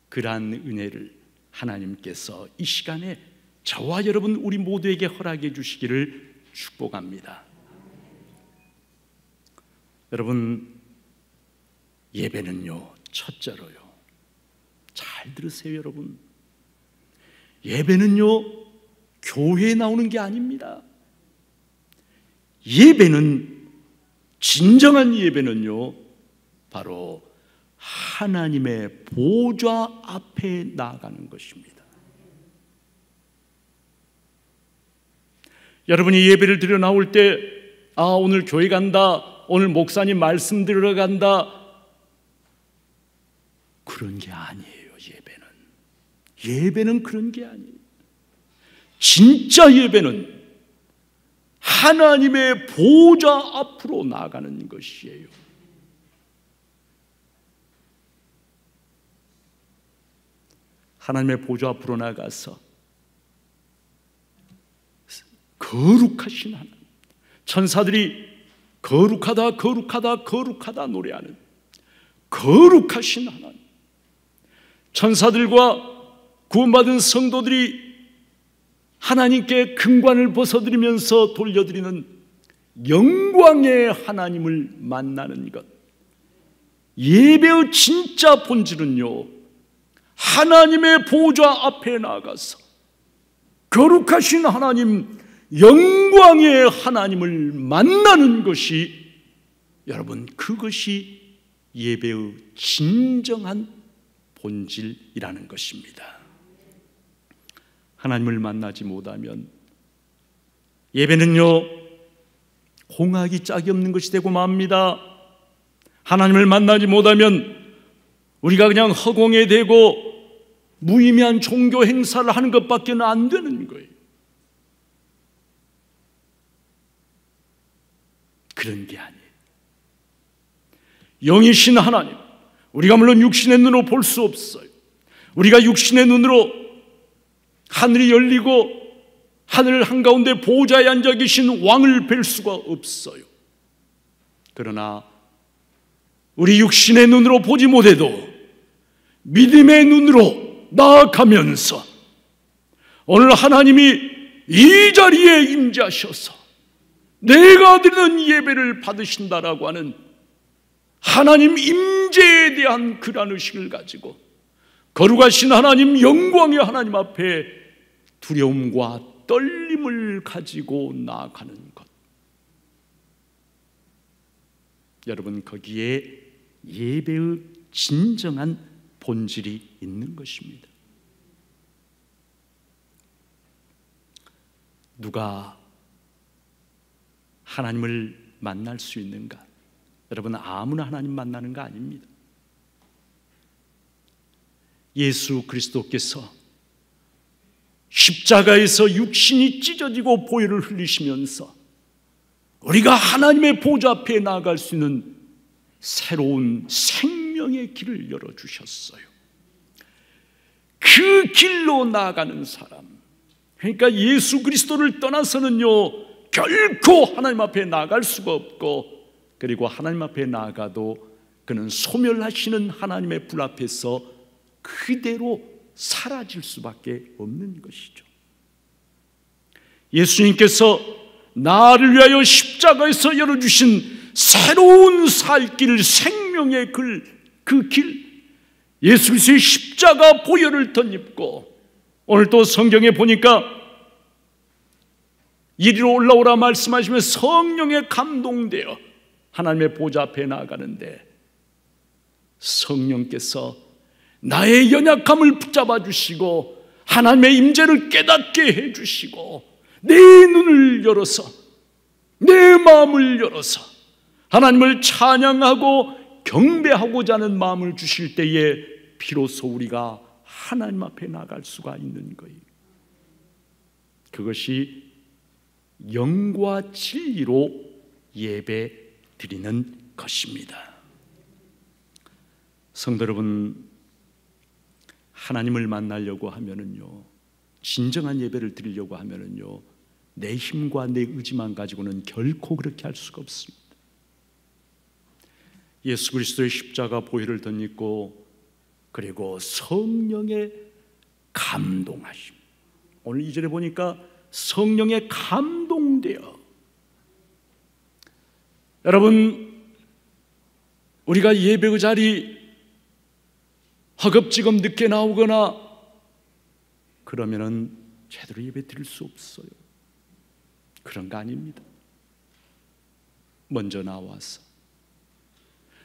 그러한 은혜를 하나님께서 이 시간에 저와 여러분 우리 모두에게 허락해 주시기를 축복합니다. 여러분, 예배는요 첫째로요, 잘 들으세요 여러분, 예배는요 교회에 나오는 게 아닙니다. 예배는, 진정한 예배는요 바로 하나님의 보좌 앞에 나아가는 것입니다. 여러분이 예배를 드려 나올 때, 오늘 교회 간다, 오늘 목사님 말씀 들으러 간다, 그런 게 아니에요. 예배는 그런 게 아니에요. 진짜 예배는 하나님의 보좌 앞으로 나아가는 것이에요. 하나님의 보좌 앞으로 나가서 거룩하신 하나님, 천사들이 거룩하다 거룩하다 거룩하다 노래하는 거룩하신 하나님, 천사들과 구원받은 성도들이 하나님께 금관을 벗어드리면서 돌려드리는 영광의 하나님을 만나는 것, 예배의 진짜 본질은요, 하나님의 보좌 앞에 나가서 거룩하신 하나님, 영광의 하나님을 만나는 것이, 여러분, 그것이 예배의 진정한 본질이라는 것입니다. 하나님을 만나지 못하면 예배는요, 홍학이 짝이 없는 것이 되고 맙니다. 하나님을 만나지 못하면 우리가 그냥 허공에 대고 무의미한 종교 행사를 하는 것밖에 안 되는 거예요. 그런 게 아니에요. 영이신 하나님, 우리가 물론 육신의 눈으로 볼 수 없어요. 우리가 육신의 눈으로 하늘이 열리고 하늘 한가운데 보좌에 앉아 계신 왕을 뵐 수가 없어요. 그러나 우리 육신의 눈으로 보지 못해도 믿음의 눈으로 나아가면서 오늘 하나님이 이 자리에 임재하셔서 내가 드리는 예배를 받으신다라고 하는 하나님 임재에 대한 그러한 의식을 가지고 거룩하신 하나님, 영광의 하나님 앞에 두려움과 떨림을 가지고 나아가는 것, 여러분, 거기에 예배의 진정한 본질이 있는 것입니다. 누가 하나님을 만날 수 있는가? 여러분, 아무나 하나님 만나는 거 아닙니다. 예수 그리스도께서 십자가에서 육신이 찢어지고 보혈을 흘리시면서 우리가 하나님의 보좌 앞에 나아갈 수 있는 새로운 생명의 길을 열어주셨어요. 그 길로 나아가는 사람, 그러니까 예수 그리스도를 떠나서는요, 결코 하나님 앞에 나아갈 수가 없고, 그리고 하나님 앞에 나아가도 그는 소멸하시는 하나님의 불 앞에서 그대로 사라질 수밖에 없는 것이죠. 예수님께서 나를 위하여 십자가에서 열어주신 새로운 살 길, 생명의 그 길, 예수 그리스도의 십자가 보혈을 덧입고, 오늘 또 성경에 보니까 이리로 올라오라 말씀하시면 성령에 감동되어 하나님의 보좌 앞에 나아가는데, 성령께서 나의 연약함을 붙잡아 주시고 하나님의 임재를 깨닫게 해주시고 내 눈을 열어서, 내 마음을 열어서 하나님을 찬양하고 경배하고자 하는 마음을 주실 때에 비로소 우리가 하나님 앞에 나갈 수가 있는 거예요. 그것이 영과 진리로 예배 드리는 것입니다. 성도 여러분, 하나님을 만나려고 하면은요, 진정한 예배를 드리려고 하면은요, 내 힘과 내 의지만 가지고는 결코 그렇게 할 수가 없습니다. 예수 그리스도의 십자가 보혈을 덧입고, 그리고 성령의 감동하심, 오늘 2절에 보니까 성령의 감동되어, 여러분, 우리가 예배의 자리 허겁지겁 늦게 나오거나 그러면은 제대로 예배 드릴 수 없어요. 그런 거 아닙니다. 먼저 나와서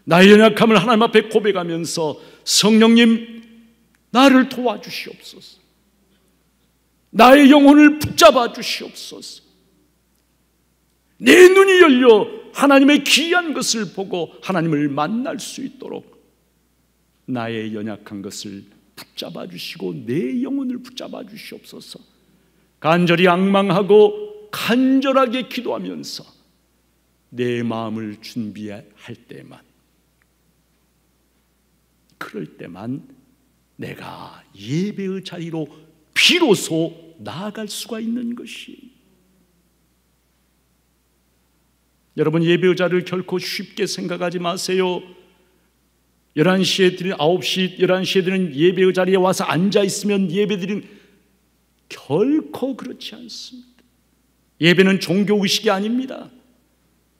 나의 연약함을 하나님 앞에 고백하면서, 성령님 나를 도와주시옵소서, 나의 영혼을 붙잡아 주시옵소서, 내 눈이 열려 하나님의 귀한 것을 보고 하나님을 만날 수 있도록 나의 연약한 것을 붙잡아 주시고 내 영혼을 붙잡아 주시옵소서. 간절히 앙망하고 간절하게 기도하면서 내 마음을 준비할 때만, 그럴 때만 내가 예배의 자리로 비로소 나아갈 수가 있는 것이. 여러분, 예배의 자리를 결코 쉽게 생각하지 마세요. 11시에 드리는 9시, 11시에 드리는 예배의 자리에 와서 앉아 있으면 예배드리는, 결코 그렇지 않습니다. 예배는 종교의식이 아닙니다.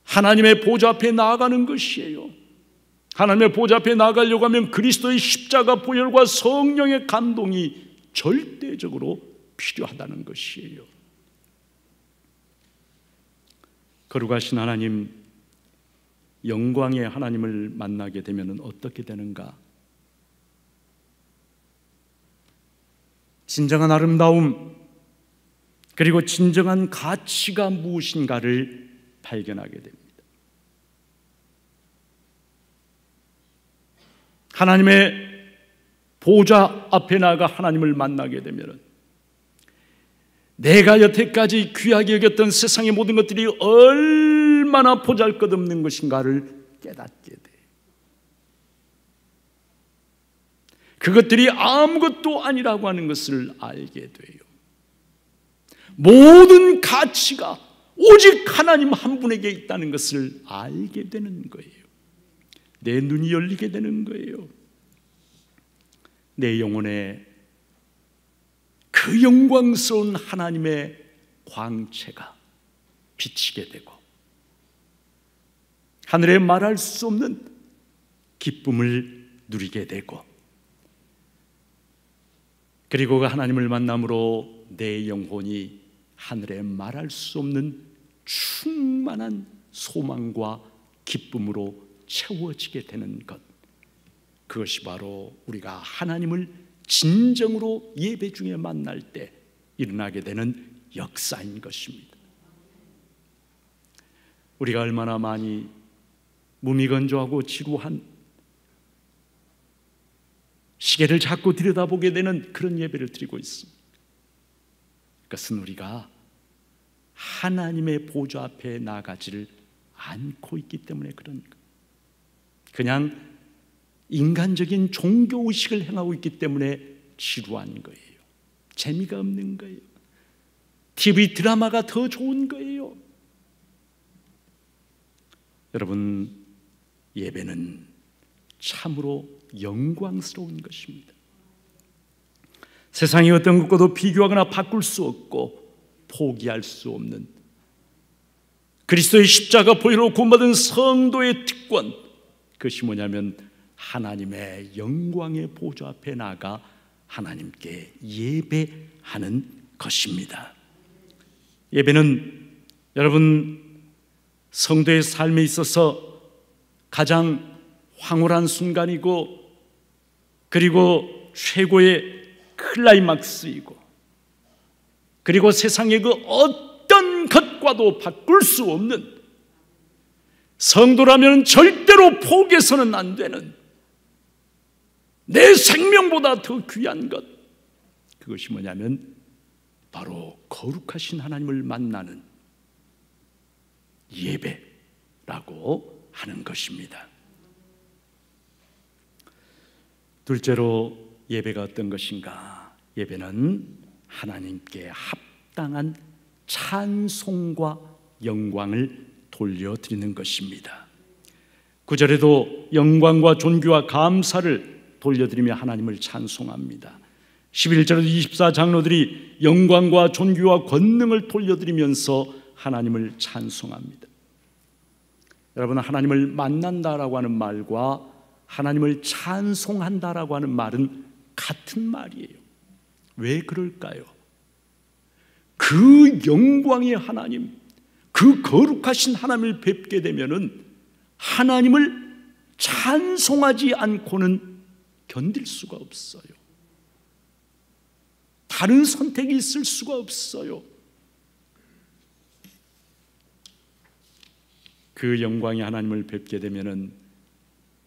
하나님의 보좌 앞에 나아가는 것이에요. 하나님의 보좌 앞에 나아가려고 하면 그리스도의 십자가 보혈과 성령의 감동이 절대적으로 필요하다는 것이에요. 거룩하신 하나님, 영광의 하나님을 만나게 되면 어떻게 되는가? 진정한 아름다움, 그리고 진정한 가치가 무엇인가를 발견하게 됩니다. 하나님의 보좌 앞에 나가 하나님을 만나게 되면 내가 여태까지 귀하게 여겼던 세상의 모든 것들이 얼마나 보잘것없는 것인가를 깨닫게 돼요. 그것들이 아무것도 아니라고 하는 것을 알게 돼요. 모든 가치가 오직 하나님 한 분에게 있다는 것을 알게 되는 거예요. 내 눈이 열리게 되는 거예요. 내 영혼에 그 영광스러운 하나님의 광채가 비치게 되고 하늘에 말할 수 없는 기쁨을 누리게 되고, 그리고 그 하나님을 만남으로 내 영혼이 하늘에 말할 수 없는 충만한 소망과 기쁨으로 채워지게 되는 것, 그것이 바로 우리가 하나님을 진정으로 예배 중에 만날 때 일어나게 되는 역사인 것입니다. 우리가 얼마나 많이 무미건조하고 지루한 시계를 자꾸 들여다보게 되는 그런 예배를 드리고 있습니다. 그것은 우리가 하나님의 보좌 앞에 나가지를 않고 있기 때문에 그런 거예요. 그냥 인간적인 종교의식을 행하고 있기 때문에 지루한 거예요. 재미가 없는 거예요. TV 드라마가 더 좋은 거예요. 여러분, 예배는 참으로 영광스러운 것입니다. 세상의 어떤 것과도 비교하거나 바꿀 수 없고 포기할 수 없는 그리스도의 십자가 보혈로 구원받은 성도의 특권, 그것이 뭐냐면 하나님의 영광의 보좌 앞에 나가 하나님께 예배하는 것입니다. 예배는 여러분 성도의 삶에 있어서 가장 황홀한 순간이고, 그리고 최고의 클라이막스이고, 그리고 세상의 그 어떤 것과도 바꿀 수 없는, 성도라면 절대로 포기해서는 안 되는 내 생명보다 더 귀한 것, 그것이 뭐냐면 바로 거룩하신 하나님을 만나는 예배라고 하는 것입니다. 둘째로 예배가 어떤 것인가? 예배는 하나님께 합당한 찬송과 영광을 돌려드리는 것입니다. 9절에도 영광과 존귀와 감사를 돌려드리며 하나님을 찬송합니다. 11절에도 24장로들이 영광과 존귀와 권능을 돌려드리면서 하나님을 찬송합니다. 여러분, 하나님을 만난다라고 하는 말과 하나님을 찬송한다라고 하는 말은 같은 말이에요. 왜 그럴까요? 그 영광의 하나님, 그 거룩하신 하나님을 뵙게 되면은 하나님을 찬송하지 않고는 견딜 수가 없어요. 다른 선택이 있을 수가 없어요. 그 영광의 하나님을 뵙게 되면은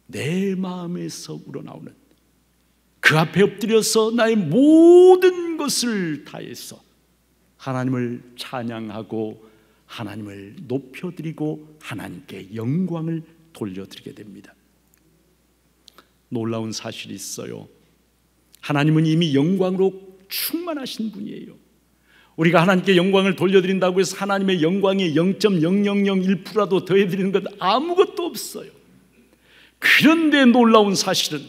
내 마음에서 우러나오는, 그 앞에 엎드려서 나의 모든 것을 다해서 하나님을 찬양하고 하나님을 높여드리고 하나님께 영광을 돌려드리게 됩니다. 놀라운 사실이 있어요. 하나님은 이미 영광으로 충만하신 분이에요. 우리가 하나님께 영광을 돌려드린다고 해서 하나님의 영광에 0.0001%라도 더해드리는 것 아무것도 없어요. 그런데 놀라운 사실은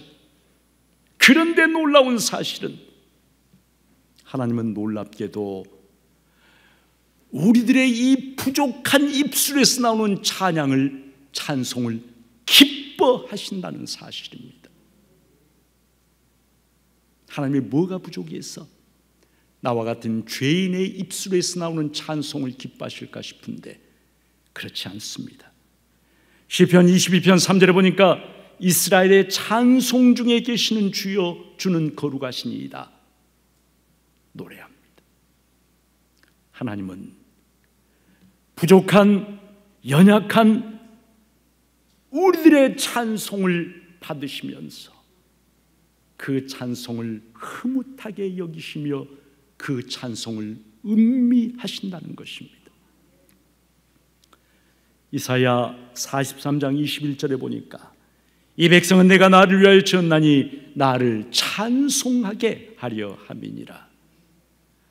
하나님은 놀랍게도 우리들의 이 부족한 입술에서 나오는 찬송을 기뻐하신다는 사실입니다. 하나님이 뭐가 부족해서 나와 같은 죄인의 입술에서 나오는 찬송을 기뻐하실까 싶은데 그렇지 않습니다. 시편 22편 3절에 보니까 이스라엘의 찬송 중에 계시는 주여 주는 거룩하시니이다 노래합니다. 하나님은 부족한 연약한 우리들의 찬송을 받으시면서 그 찬송을 흐뭇하게 여기시며 그 찬송을 음미하신다는 것입니다. 이사야 43장 21절에 보니까 이 백성은 내가 나를 위하여 지었나니 나를 찬송하게 하려 함이니라.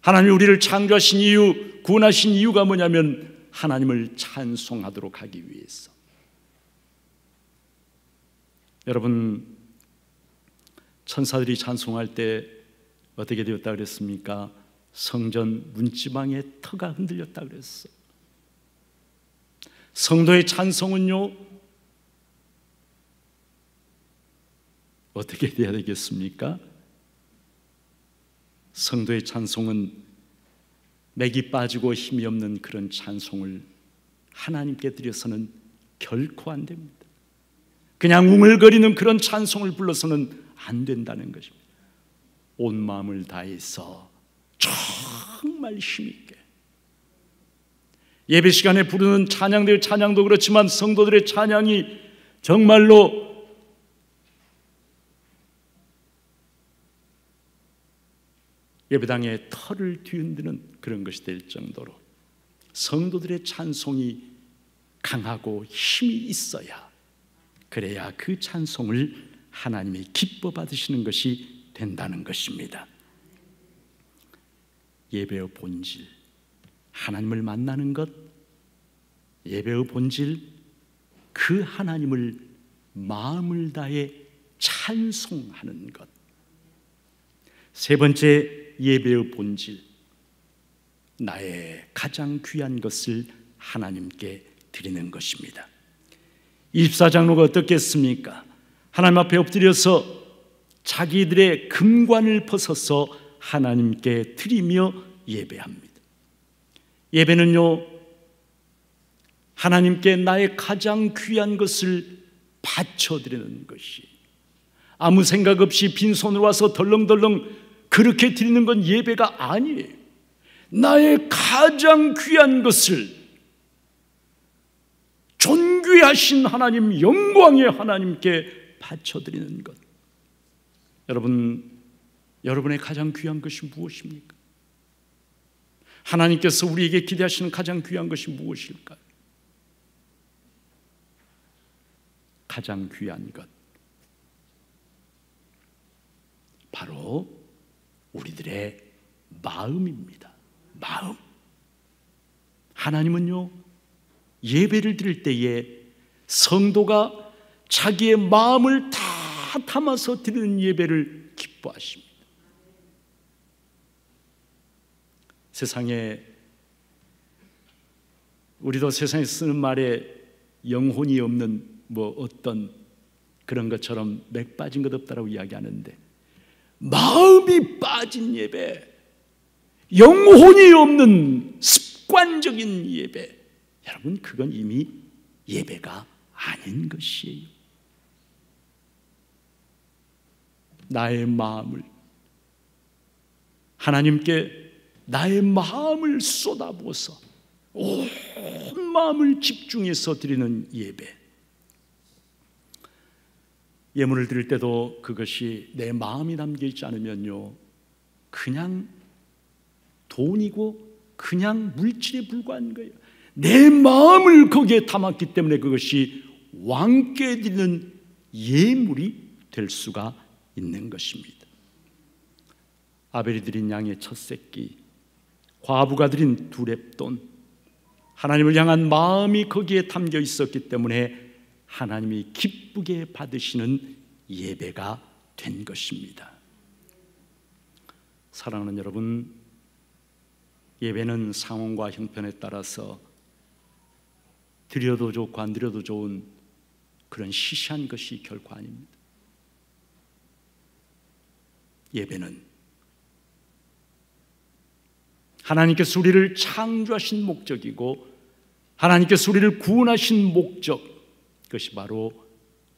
하나님이 우리를 창조하신 이유, 구원하신 이유가 뭐냐면 하나님을 찬송하도록 하기 위해서. 여러분, 천사들이 찬송할 때 어떻게 되었다 그랬습니까? 성전 문지방의 터가 흔들렸다 그랬어. 성도의 찬송은요 어떻게 돼야 되겠습니까? 성도의 찬송은 맥이 빠지고 힘이 없는 그런 찬송을 하나님께 드려서는 결코 안 됩니다. 그냥 웅얼거리는 그런 찬송을 불러서는 안 된다는 것입니다. 온 마음을 다해서 정말 힘있게 예배 시간에 부르는 찬양도 그렇지만 성도들의 찬양이 정말로 예배당의 털을 뒤흔드는 그런 것이 될 정도로 성도들의 찬송이 강하고 힘이 있어야, 그래야 그 찬송을 하나님이 기뻐 받으시는 것이 된다는 것입니다. 예배의 본질, 하나님을 만나는 것, 예배의 본질, 그 하나님을 마음을 다해 찬송하는 것. 세 번째 예배의 본질, 나의 가장 귀한 것을 하나님께 드리는 것입니다. 24장로가 어떻겠습니까? 하나님 앞에 엎드려서 자기들의 금관을 벗어서 하나님께 드리며 예배합니다. 예배는요, 하나님께 나의 가장 귀한 것을 바쳐드리는 것이, 아무 생각 없이 빈손으로 와서 덜렁덜렁 그렇게 드리는 건 예배가 아니에요. 나의 가장 귀한 것을, 존귀하신 하나님, 영광의 하나님께 바쳐드리는 것. 여러분의 가장 귀한 것이 무엇입니까? 하나님께서 우리에게 기대하시는 가장 귀한 것이 무엇일까요? 가장 귀한 것, 바로 우리들의 마음입니다. 마음. 하나님은요, 예배를 드릴 때에 성도가 자기의 마음을 다 담아서 드리는 예배를 기뻐하십니다. 세상에, 우리도 세상에 쓰는 말에 영혼이 없는 어떤 그런 것처럼 맥 빠진 것 없다라고 이야기하는데, 마음이 빠진 예배, 영혼이 없는 습관적인 예배, 여러분, 그건 이미 예배가 아닌 것이에요. 나의 마음을, 하나님께 나의 마음을 쏟아부어서 온 마음을 집중해서 드리는 예배. 예물을 드릴 때도 그것이 내 마음이 담겨 있지 않으면요, 그냥 돈이고 그냥 물질에 불과한 거예요. 내 마음을 거기에 담았기 때문에 그것이 왕께 드리는 예물이 될 수가 있는 것입니다. 아벨이 드린 양의 첫 새끼, 과부가 드린 두 렙돈, 하나님을 향한 마음이 거기에 담겨 있었기 때문에 하나님이 기쁘게 받으시는 예배가 된 것입니다. 사랑하는 여러분, 예배는 상황과 형편에 따라서 드려도 좋고 안 드려도 좋은 그런 시시한 것이 결코 아닙니다. 예배는 하나님께서 우리를 창조하신 목적이고 하나님께서 우리를 구원하신 목적, 그것이 바로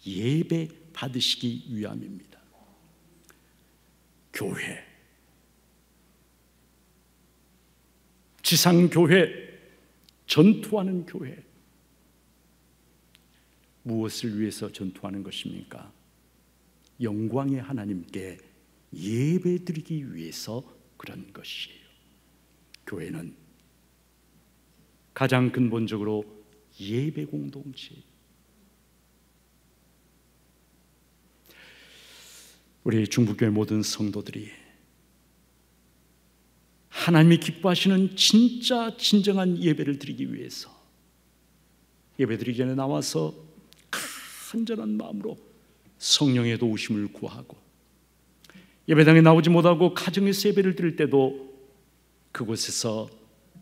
예배 받으시기 위함입니다. 교회, 지상교회, 전투하는 교회, 무엇을 위해서 전투하는 것입니까? 영광의 하나님께 예배드리기 위해서 그런 것이에요. 교회는 가장 근본적으로 예배 공동체. 우리 중부교회 모든 성도들이 하나님이 기뻐하시는 진짜 진정한 예배를 드리기 위해서 예배드리기 전에 나와서 간절한 마음으로 성령의 도우심을 구하고, 예배당에 나오지 못하고 가정에서 예배를 드릴 때도 그곳에서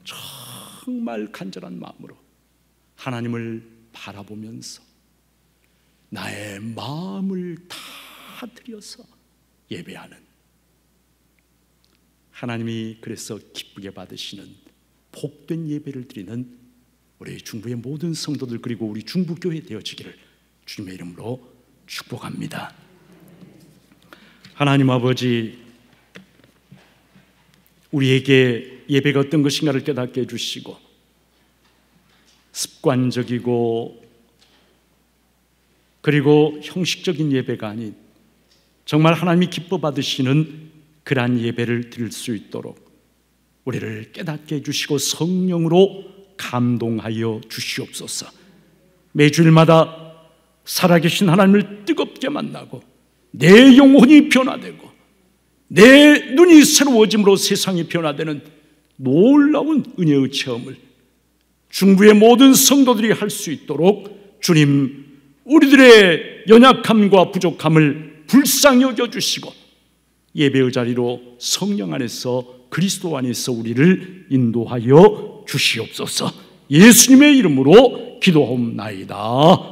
정말 간절한 마음으로 하나님을 바라보면서 나의 마음을 다 드려서 예배하는, 하나님이 그래서 기쁘게 받으시는 복된 예배를 드리는 우리 중부의 모든 성도들, 그리고 우리 중부교회 되어지기를 주님의 이름으로 축복합니다. 하나님 아버지, 우리에게 예배가 어떤 것인가를 깨닫게 해주시고, 습관적이고 그리고 형식적인 예배가 아닌 정말 하나님이 기뻐 받으시는 그러한 예배를 드릴 수 있도록 우리를 깨닫게 해주시고 성령으로 감동하여 주시옵소서. 매주일마다 살아계신 하나님을 뜨겁게 만나고 내 영혼이 변화되고 내 눈이 새로워짐으로 세상이 변화되는 놀라운 은혜의 체험을 중부의 모든 성도들이 할 수 있도록 주님, 우리들의 연약함과 부족함을 불쌍히 여겨주시고 예배의 자리로 성령 안에서, 그리스도 안에서 우리를 인도하여 주시옵소서. 예수님의 이름으로 기도하옵나이다.